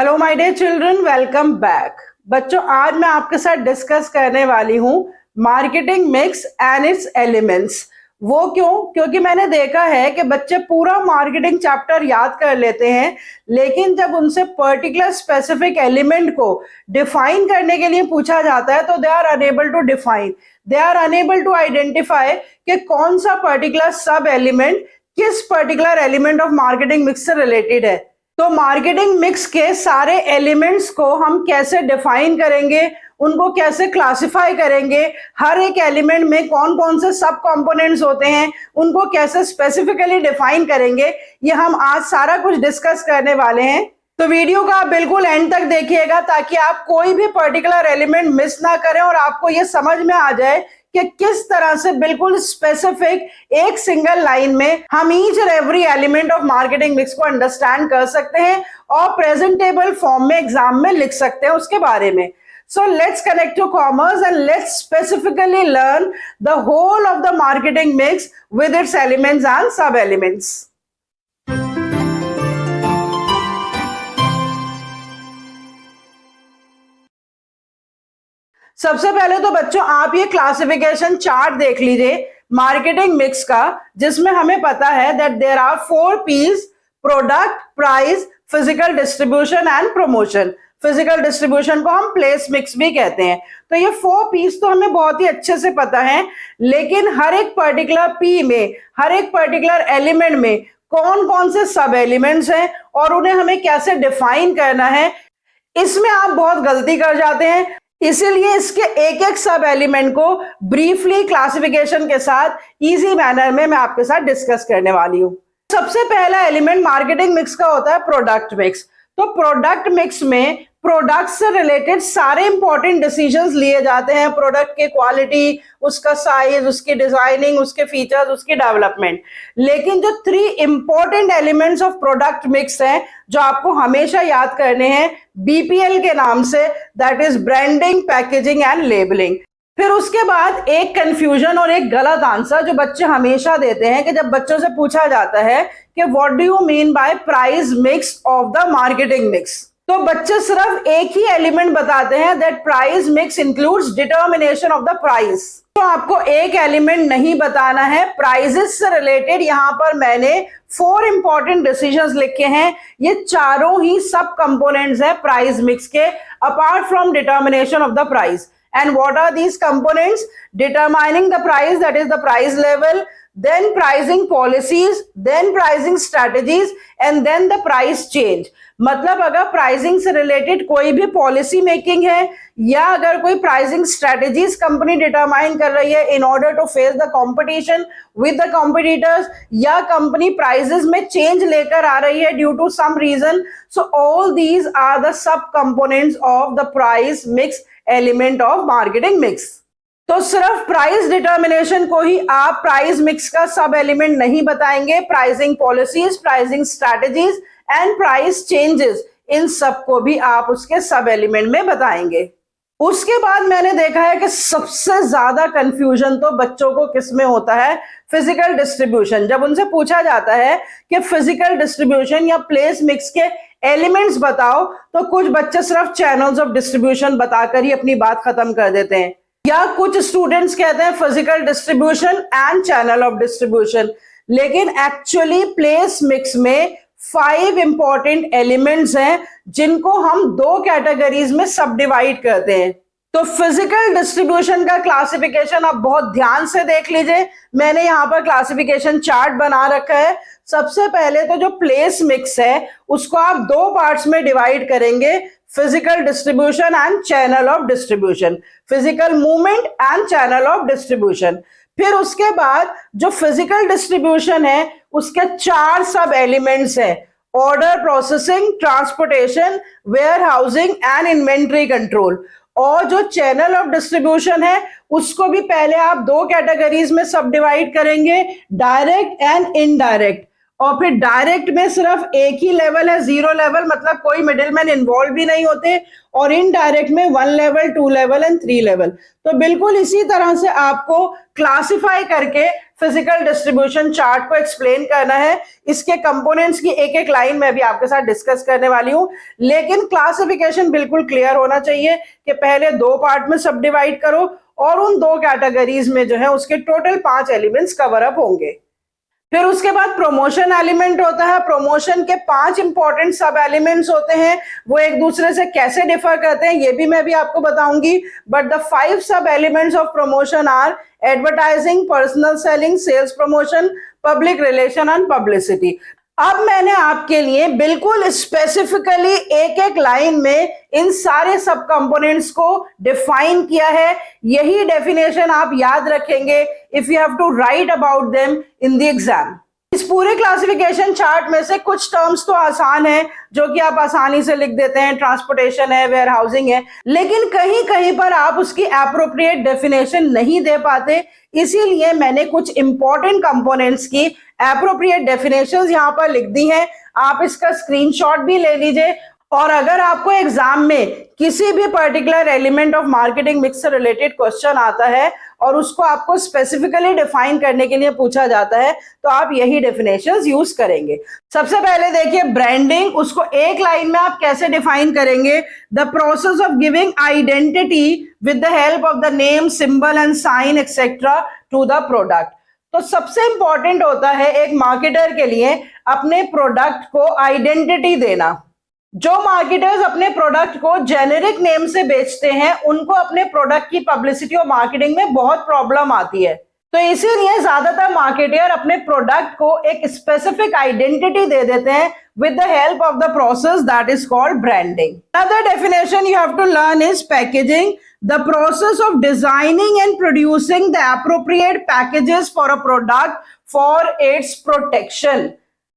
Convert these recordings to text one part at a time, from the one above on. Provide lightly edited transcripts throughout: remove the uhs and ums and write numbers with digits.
Hello my dear children, welcome back. बच्चों, आज मैं आपके साथ डिस्कस करने वाली हूँ marketing mix and its elements. वो क्यों? क्योंकि मैंने देखा है कि बच्चे पूरा मार्केटिंग चैप्टर याद कर लेते हैं, लेकिन जब उनसे पर्टिकुलर स्पेसिफिक एलिमेंट को डिफाइन करने के लिए पूछा जाता है तो they are unable to define, they are unable to identify कि कौन सा पर्टिकुलर सब एलिमेंट किस particular element of marketing mix से रिलेटेड है। तो मार्केटिंग मिक्स के सारे एलिमेंट्स को हम कैसे डिफाइन करेंगे, उनको कैसे क्लासिफाई करेंगे, हर एक एलिमेंट में कौन कौन से सब कंपोनेंट्स होते हैं, उनको कैसे स्पेसिफिकली डिफाइन करेंगे, ये हम आज सारा कुछ डिस्कस करने वाले हैं। तो वीडियो का आप बिल्कुल एंड तक देखिएगा ताकि आप कोई भी पर्टिकुलर एलिमेंट मिस ना करें और आपको ये समझ में आ जाए कि किस तरह से बिल्कुल स्पेसिफिक एक सिंगल लाइन में हम ईच और every element of marketing mix को अंडरस्टैंड कर सकते हैं और प्रेजेंटेबल फॉर्म में एग्जाम में लिख सकते हैं उसके बारे में। So let's connect to commerce and let's specifically learn the whole of the marketing mix with its elements and sub elements. सबसे पहले तो बच्चों आप ये क्लासिफिकेशन चार्ट देख लीजिए मार्केटिंग मिक्स का, जिसमें हमें पता है that there are 4 P's: product, price, physical distribution and promotion. Physical distribution को हम प्लेस मिक्स भी कहते हैं। तो ये 4 P's तो हमें बहुत ही अच्छे से पता है, लेकिन हर एक पर्टिकुलर P में, हर एक पर्टिकुलर एलिमेंट में कौन कौन से सब एलिमेंट्स हैं और उन्हें हमें कैसे डिफाइन करना है, इसमें आप बहुत गलती कर जाते हैं। इसीलिए इसके एक एक सब एलिमेंट को ब्रीफली क्लासिफिकेशन के साथ इजी मैनर में मैं आपके साथ डिस्कस करने वाली हूँ। सबसे पहला एलिमेंट मार्केटिंग मिक्स का होता है प्रोडक्ट मिक्स। तो प्रोडक्ट मिक्स में प्रोडक्ट से रिलेटेड सारे इंपॉर्टेंट डिसीजंस लिए जाते हैं, प्रोडक्ट की क्वालिटी, उसका साइज, उसकी डिजाइनिंग, उसके फीचर्स, उसकी डेवलपमेंट। लेकिन जो 3 important elements of product mix हैं जो आपको हमेशा याद करने हैं बीपीएल के नाम से, that is branding, packaging and labelling. फिर उसके बाद एक कंफ्यूजन और एक गलत आंसर जो बच्चे हमेशा देते हैं कि जब बच्चों से पूछा जाता है कि what do you mean by price mix of the marketing mix, तो बच्चे सिर्फ एक ही एलिमेंट बताते हैं that price mix includes determination of the price. तो आपको एक एलिमेंट नहीं बताना है प्राइसेस से रिलेटेड। यहां पर मैंने 4 इंपॉर्टेंट डिसीजंस लिखे हैं, ये चारों ही सब कंपोनेंट्स हैं प्राइस मिक्स के, apart from determination of the price. And what are these components? Determining the price, that is the price level, then pricing policies, then pricing strategies, and then the price change. मतलब अगर pricing से related कोई भी policy making है या अगर कोई pricing strategies company determine कर रही है in order to face the competition with the competitors, या कंपनी प्राइसेस में चेंज लेकर आ रही है due to some reason, so all these are the sub components of the price mix element of marketing mix. तो सिर्फ price determination को ही आप प्राइस मिक्स का सब एलिमेंट नहीं बताएंगे, pricing policies, pricing strategies and price changes, इन सब को भी आप उसके सब एलिमेंट में बताएंगे। उसके बाद मैंने देखा है कि सबसे ज्यादा कंफ्यूजन तो बच्चों को किस में होता है? Physical distribution. जब उनसे पूछा जाता है कि फिजिकल डिस्ट्रीब्यूशन या प्लेस मिक्स के एलिमेंट्स बताओ, तो कुछ बच्चे सिर्फ चैनल्स ऑफ डिस्ट्रीब्यूशन बताकर ही अपनी बात खत्म कर देते हैं, या कुछ स्टूडेंट्स कहते हैं physical distribution and channel of distribution. लेकिन एक्चुअली प्लेस मिक्स में 5 इंपॉर्टेंट एलिमेंट्स हैं जिनको हम 2 कैटेगरीज में सब डिवाइड करते हैं। तो फिजिकल डिस्ट्रीब्यूशन का क्लासिफिकेशन आप बहुत ध्यान से देख लीजिए, मैंने यहां पर क्लासिफिकेशन चार्ट बना रखा है। सबसे पहले तो जो प्लेस मिक्स है उसको आप 2 पार्ट्स में डिवाइड करेंगे, physical distribution and channel of distribution, physical movement and channel of distribution. फिर उसके बाद जो फिजिकल डिस्ट्रीब्यूशन है उसके 4 सब एलिमेंट्स हैं: order processing, transportation, warehousing and inventory control. और जो चैनल ऑफ डिस्ट्रीब्यूशन है उसको भी पहले आप 2 कैटेगरीज में सब डिवाइड करेंगे, डायरेक्ट एंड इनडायरेक्ट। और फिर डायरेक्ट में सिर्फ एक ही लेवल है, 0 लेवल, मतलब कोई मिडिलमैन इन्वॉल्व भी नहीं होते, और इनडायरेक्ट में 1 लेवल, 2 लेवल एंड 3 लेवल। तो बिल्कुल इसी तरह से आपको क्लासिफाई करके फिजिकल डिस्ट्रीब्यूशन चार्ट को एक्सप्लेन करना है। इसके कंपोनेंट्स की एक एक लाइन मैं भी आपके साथ डिस्कस करने वाली हूं, लेकिन क्लासिफिकेशन बिल्कुल क्लियर होना चाहिए कि पहले 2 पार्ट में सब डिवाइड करो और उन 2 कैटेगरीज में जो है उसके टोटल 5 एलिमेंट्स कवर अप होंगे। फिर उसके बाद प्रमोशन एलिमेंट होता है। प्रमोशन के 5 इंपॉर्टेंट सब एलिमेंट्स होते हैं, वो एक दूसरे से कैसे डिफर करते हैं ये भी मैं भी आपको बताऊंगी। But the 5 sub elements of promotion are advertising, personal selling, sales promotion, public relation and publicity. अब मैंने आपके लिए बिल्कुल स्पेसिफिकली एक एक लाइन में इन सारे सब कंपोनेंट्स को डिफाइन किया है। यही डेफिनेशन आप याद रखेंगे if you have to write about them in the exam. इस पूरे क्लासिफिकेशन चार्ट में से कुछ टर्म्स तो आसान है जो कि आप आसानी से लिख देते हैं, ट्रांसपोर्टेशन है, वेयर हाउसिंग है, लेकिन कहीं कहीं पर आप उसकी एप्रोप्रिएट डेफिनेशन नहीं दे पाते। इसीलिए मैंने कुछ इंपॉर्टेंट कंपोनेंट्स की एप्रोप्रिएट डेफिनेशंस यहां पर लिख दी हैं। आप इसका स्क्रीनशॉट भी ले लीजिए, और अगर आपको एग्जाम में किसी भी particular element of marketing mix से रिलेटेड क्वेश्चन आता है और उसको आपको स्पेसिफिकली डिफाइन करने के लिए पूछा जाता है तो आप यही डेफिनेशंस यूज करेंगे। सबसे पहले देखिए ब्रांडिंग, उसको एक लाइन में आप कैसे डिफाइन करेंगे? The process of giving identity with the help of the name, symbol and sign etcetera to the product. तो सबसे इंपॉर्टेंट होता है एक मार्केटर के लिए अपने प्रोडक्ट को आइडेंटिटी देना। जो मार्केटर्स अपने प्रोडक्ट को जेनेरिक नेम से बेचते हैं उनको अपने प्रोडक्ट की पब्लिसिटी और मार्केटिंग में बहुत प्रॉब्लम आती है, तो इसीलिए ज्यादातर मार्केटर अपने प्रोडक्ट को एक स्पेसिफिक आइडेंटिटी दे देते हैं with the help of the process that is called branding. Another definition you have to learn is packaging, the process of designing and producing the appropriate packages for a product for its protection.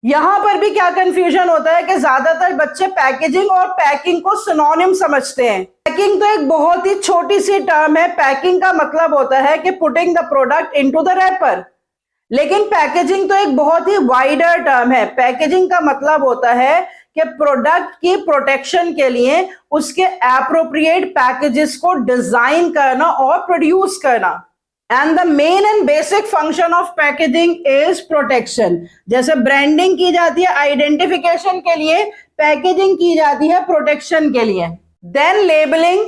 यहां पर भी क्या confusion होता है कि ज्यादातर बच्चे packaging और पैकिंग को सिनोनिम समझते हैं। पैकिंग तो एक बहुत ही छोटी सी टर्म है। पैकिंग का मतलब होता है कि putting the product into the wrapper, लेकिन पैकेजिंग तो एक बहुत ही वाइडर टर्म है। पैकेजिंग का मतलब होता है कि प्रोडक्ट की प्रोटेक्शन के लिए उसके एप्रोप्रिएट पैकेजेस को डिजाइन करना और प्रोड्यूस करना। And the main and basic function of packaging is protection. जैसे ब्रांडिंग की जाती है आइडेंटिफिकेशन के लिए, पैकेजिंग की जाती है प्रोटेक्शन के लिए। Then labelling,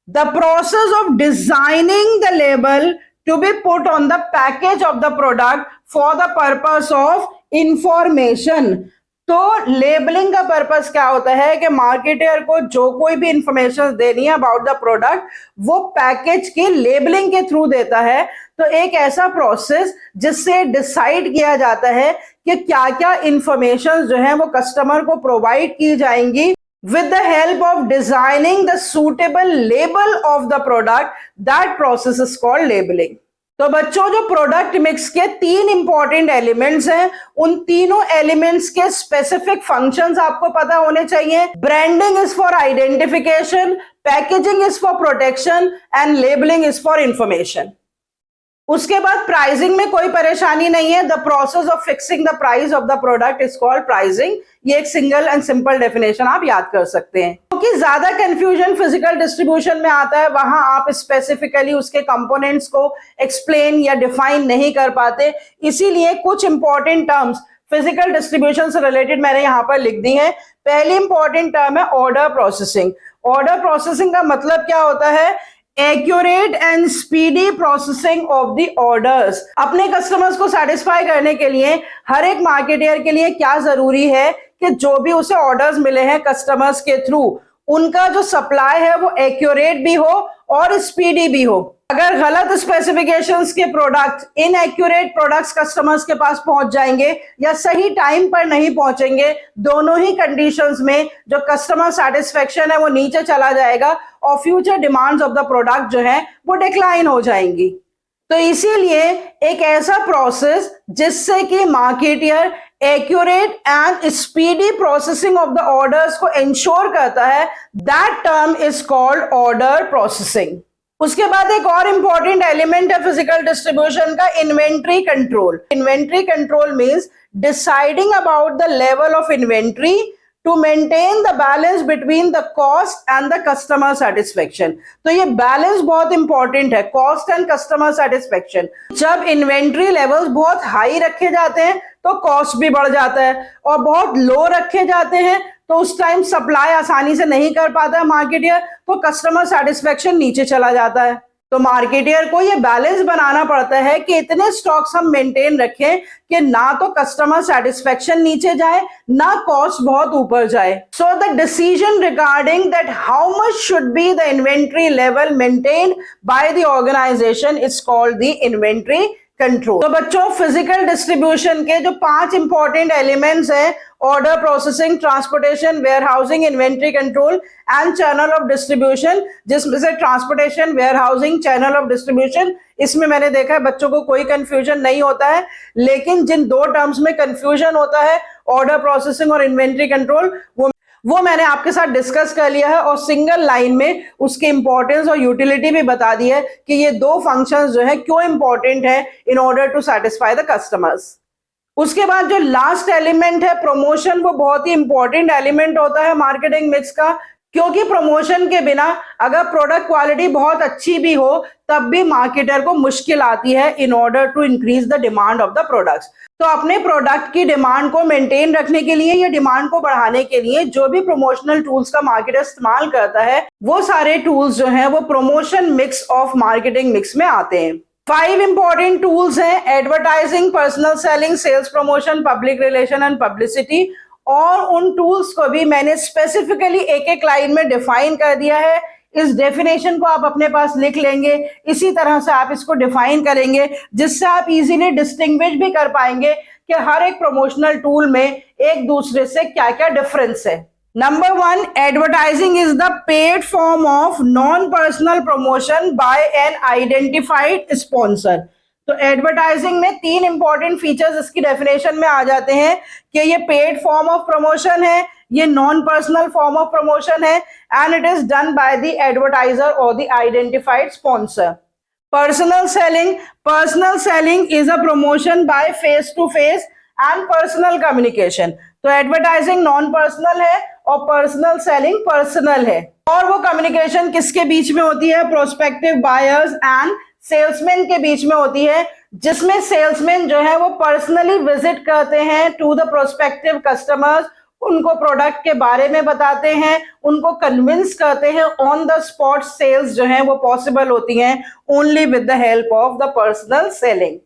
the process of designing the label to be put on the package of the product for the purpose of information। तो लेबलिंग का पर्पस क्या होता है कि मार्केटर को जो कोई भी इंफॉर्मेशन देनी है अबाउट द प्रोडक्ट वो पैकेज की लेबलिंग के थ्रू देता है। तो एक ऐसा प्रोसेस जिससे डिसाइड किया जाता है कि क्या क्या इंफॉर्मेशन जो है वो कस्टमर को प्रोवाइड की जाएंगी with the help of designing the suitable label of the product. That process is called labeling. तो बच्चों जो प्रोडक्ट मिक्स के 3 इंपॉर्टेंट एलिमेंट्स हैं, उन तीनों एलिमेंट्स के स्पेसिफिक फंक्शंस आपको पता होने चाहिए। Branding is for identification, packaging is for protection and labelling is for information. उसके बाद प्राइसिंग में कोई परेशानी नहीं है। The process of fixing the price of the product is called pricing. ये एक सिंगल एंड सिंपल डेफिनेशन आप याद कर सकते हैं। क्योंकि ज्यादा कंफ्यूजन फिजिकल डिस्ट्रीब्यूशन में आता है, वहां आप स्पेसिफिकली उसके कंपोनेंट्स को एक्सप्लेन या डिफाइन नहीं कर पाते, इसीलिए कुछ इंपॉर्टेंट टर्म्स फिजिकल डिस्ट्रीब्यूशन से रिलेटेड मैंने यहां पर लिख दी है। पहली इंपॉर्टेंट टर्म है ऑर्डर प्रोसेसिंग। ऑर्डर प्रोसेसिंग का मतलब क्या होता है? Accurate and speedy processing of the orders. अपने कस्टमर्स को सेटिस्फाई करने के लिए हर एक मार्केटर के लिए क्या जरूरी है कि जो भी उसे ऑर्डर्स मिले हैं कस्टमर्स के थ्रू, उनका जो सप्लाई है वो एक्यूरेट भी हो और स्पीडी भी हो। अगर गलत स्पेसिफिकेशंस के प्रोडक्ट, इनएक्यूरेट प्रोडक्ट्स कस्टमर्स के पास पहुंच जाएंगे या सही टाइम पर नहीं पहुंचेंगे, दोनों ही कंडीशंस में जो कस्टमर सेटिस्फेक्शन है वो नीचे चला जाएगा और future demands of the product जो है वो डिक्लाइन हो जाएंगी। तो इसीलिए एक ऐसा प्रोसेस जिससे कि marketer accurate and speedy processing of the orders को इंश्योर करता है, that term is called order processing. उसके बाद एक और इंपॉर्टेंट एलिमेंट है फिजिकल डिस्ट्रीब्यूशन का, inventory control. Inventory control means deciding about the level of inventory to maintain the balance between the cost and the customer satisfaction. तो ये balance बहुत important है, कॉस्ट एंड कस्टमर सेटिस्फेक्शन। जब inventory levels बहुत high रखे जाते हैं तो कॉस्ट भी बढ़ जाता है, और बहुत लो रखे जाते हैं तो उस टाइम सप्लाई आसानी से नहीं कर पाता है मार्केटियर, तो कस्टमर सेटिस्फेक्शन नीचे चला जाता है। तो मार्केटियर को ये बैलेंस बनाना पड़ता है कि इतने स्टॉक्स हम मेंटेन रखें कि ना तो कस्टमर सेटिस्फेक्शन नीचे जाए, ना कॉस्ट बहुत ऊपर जाए। So the decision regarding that how much should be the inventory level maintained by the organisation is called the inventory control. तो बच्चों, फिजिकल डिस्ट्रीब्यूशन के जो 5 इंपॉर्टेंट एलिमेंट्स हैं, order, processing, transportation, warehousing, inventory control and channel of distribution, जिसमें से transportation, warehousing, channel of distribution, इसमें मैंने देखा है बच्चों को कोई कंफ्यूजन नहीं होता है, लेकिन जिन 2 टर्म्स में कंफ्यूजन होता है, ऑर्डर प्रोसेसिंग और इन्वेंट्री कंट्रोल, वो मैंने आपके साथ डिस्कस कर लिया है और सिंगल लाइन में उसकी इंपॉर्टेंस और यूटिलिटी भी बता दी है कि ये 2 फंक्शंस जो है क्यों इंपॉर्टेंट है in order to satisfy the customers. उसके बाद जो लास्ट एलिमेंट है प्रमोशन, वो बहुत ही इंपॉर्टेंट एलिमेंट होता है मार्केटिंग मिक्स का, क्योंकि प्रमोशन के बिना अगर प्रोडक्ट क्वालिटी बहुत अच्छी भी हो तब भी मार्केटर को मुश्किल आती है in order to increase the demand of the products. तो अपने प्रोडक्ट की डिमांड को मेंटेन रखने के लिए या डिमांड को बढ़ाने के लिए जो भी प्रमोशनल टूल्स का मार्केटर इस्तेमाल करता है, वो सारे टूल्स जो हैं वो promotion mix of marketing mix में आते हैं। 5 इंपॉर्टेंट टूल्स हैं, advertising, personal selling, sales promotion, public relation and publicity. और उन टूल्स को भी मैंने स्पेसिफिकली एक लाइन में डिफाइन कर दिया है। इस डेफिनेशन को आप अपने पास लिख लेंगे, इसी तरह से आप इसको डिफाइन करेंगे, जिससे आप इजीली डिस्टिंग्विश भी कर पाएंगे कि हर एक प्रमोशनल टूल में एक दूसरे से क्या क्या डिफरेंस है। Number 1, advertising is the paid form of non personal promotion by an identified sponsor. तो एडवर्टाइजिंग में 3 इंपॉर्टेंट फीचर्स इसकी डेफिनेशन में आ जाते हैं कि ये पेड फॉर्म ऑफ प्रमोशन है, ये non personal form of promotion है, and it is done by the advertiser और the identified sponsor. Personal selling is a promotion by face to face and personal communication. तो advertising non personal है और personal selling personal है, और वो communication किसके बीच में होती है? प्रोस्पेक्टिव बायर्स एंड सेल्समैन के बीच में होती है, जिसमें सेल्समैन जो है वो पर्सनली विजिट करते हैं टू द प्रोस्पेक्टिव कस्टमर्स, उनको प्रोडक्ट के बारे में बताते हैं, उनको कन्विंस करते हैं। ऑन द स्पॉट सेल्स जो है वो पॉसिबल होती हैं only with the help of the personal selling.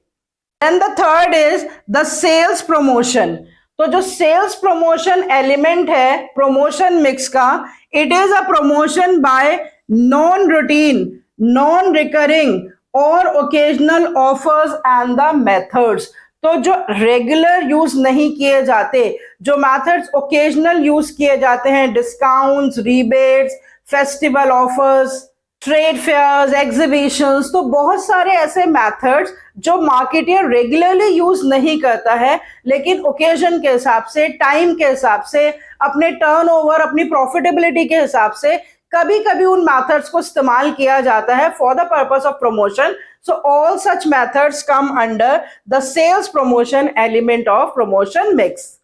And the third is the sales promotion. तो जो सेल्स प्रमोशन एलिमेंट है प्रमोशन मिक्स का, it is a promotion by non routine, non recurring और occasional offers and the methods. तो जो regular use नहीं किए जाते, जो मेथड्स ओकेजनल यूज किए जाते हैं, discounts, rebates, festival offers, trade fairs, exhibitions, तो बहुत सारे ऐसे मेथड्स जो मार्केटियर रेगुलरली यूज नहीं करता है, लेकिन ओकेजन के हिसाब से, टाइम के हिसाब से, अपने टर्नओवर, अपनी प्रॉफिटेबिलिटी के हिसाब से कभी कभी उन मेथड्स को इस्तेमाल किया जाता है for the purpose of promotion. So all such methods come under the sales promotion element of promotion mix.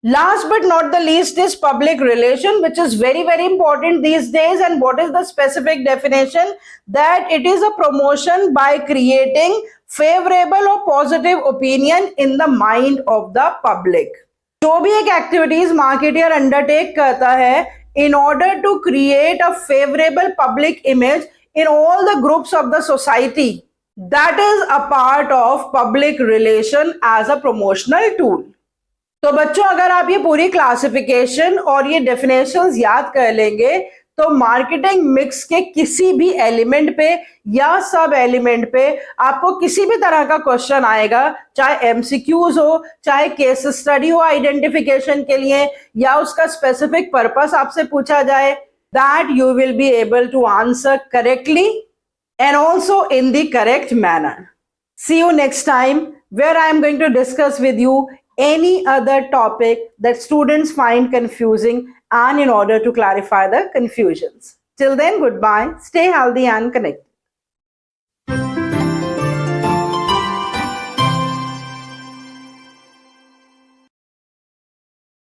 Last but not the least is public relation, which is very important these days. And what is the specific definition? That it is a promotion by creating favorable or positive opinion in the mind of the public. जो भी एक activities marketeer undertake करता है in order to create a favorable public image in all the groups of the society, that is a part of public relation as a promotional tool. तो बच्चों, अगर आप ये पूरी क्लासिफिकेशन और ये डेफिनेशंस याद कर लेंगे तो मार्केटिंग मिक्स के किसी भी एलिमेंट पे या सब एलिमेंट पे आपको किसी भी तरह का क्वेश्चन आएगा, चाहे एमसीक्यूज हो, चाहे केस स्टडी हो आइडेंटिफिकेशन के लिए, या उसका स्पेसिफिक पर्पस आपसे पूछा जाए, that you will be able to answer correctly and also in the correct manner. See you next time, where I am going to discuss with you any other topic that students find confusing, and in order to clarify the confusions. Till then, goodbye, stay healthy and connected.